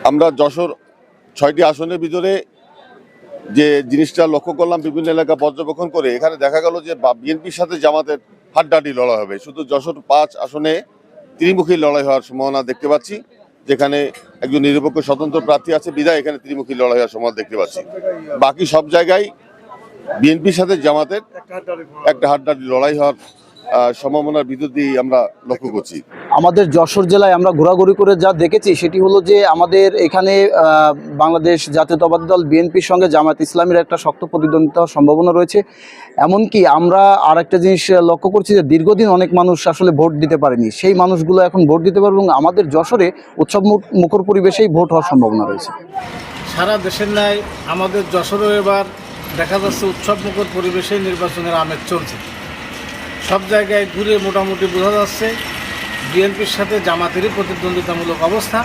আমরা যশোর ৬টি আসনের ভিতরে যে জিনিসটা লক্ষ্য করলাম, বিভিন্ন এলাকা পর্যবেক্ষণ করে এখানে দেখা গেল যে বিএনপির সাথে জামাতের হাড্ডাহাড্ডি লড়াই হবে। শুধু যশোর ৫ আসনে ত্রিমুখী লড়াই হওয়ার সম্ভাবনা দেখতে পাচ্ছি, যেখানে একজন নিরপেক্ষ স্বতন্ত্র প্রার্থী আছে বিধায় এখানে ত্রিমুখী লড়াই হওয়ার সম্ভাবনা দেখতে পাচ্ছি। বাকি সব জায়গায় বিএনপির সাথে জামাতের একটা হাড্ডাহাড্ডি লড়াই হওয়ার সম্ভাবনার ভিতর দিয়ে আমরা লক্ষ্য করছি। আমাদের যশোর জেলায় আমরা ঘোরাঘুরি করে যা দেখেছি সেটি হলো যে আমাদের এখানে বাংলাদেশ জাতীয়তাবাদী দল বিএনপির সঙ্গে জামায়াত ইসলামীর একটা শক্ত প্রতিদ্বন্দ্বিতা হওয়ার সম্ভাবনা রয়েছে। এমনকি আমরা আর একটা জিনিস লক্ষ্য করছি যে দীর্ঘদিন অনেক মানুষ আসলে ভোট দিতে পারেনি, সেই মানুষগুলো এখন ভোট দিতে পারবে এবং আমাদের যশোরে উৎসব মুখর পরিবেশেই ভোট হওয়ার সম্ভাবনা রয়েছে। সারা দেশের ন্যায় আমাদের যশোরে এবার দেখা যাচ্ছে উৎসব মুখর পরিবেশে নির্বাচনের আমেজ চলছে। সব জায়গায় ঘুরে মোটামুটি বোঝা যাচ্ছে বিএনপির সাথে জামাতেরই প্রতিদ্বন্দ্বিতামূলক অবস্থা।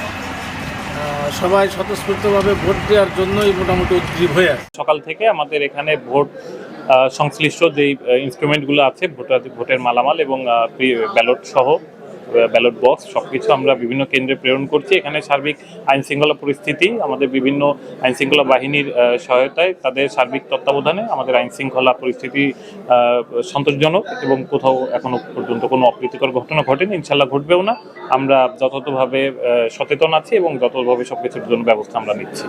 সবাই স্বতঃস্ফূর্তভাবে ভোট দেওয়ার জন্যই মোটামুটি উদ্গ্রীব হয়ে আছে। সকাল থেকে আমাদের এখানে ভোট সংশ্লিষ্ট যেই ইনস্ট্রুমেন্টগুলো আছে, ভোটের মালামাল এবং ব্যালট সহ ব্যালট বক্স সবকিছু আমরা বিভিন্ন কেন্দ্রে প্রেরণ করছি। এখানে সার্বিক আইন শৃঙ্খলা পরিস্থিতি, আমাদের বিভিন্ন আইন শৃঙ্খলা বাহিনীর সহায়তায়, তাদের সার্বিক তত্ত্বাবধানে আমাদের আইন শৃঙ্খলা পরিস্থিতি সন্তোষজনক এবং কোথাও এখনো পর্যন্ত কোনো অপ্রীতিকর ঘটনা ঘটেনি, ইনশাল্লাহ ঘটবেও না। আমরা যথাযথভাবে সচেতন আছি এবং যথাযথভাবে সবকিছুর জন্য ব্যবস্থা আমরা নিচ্ছি।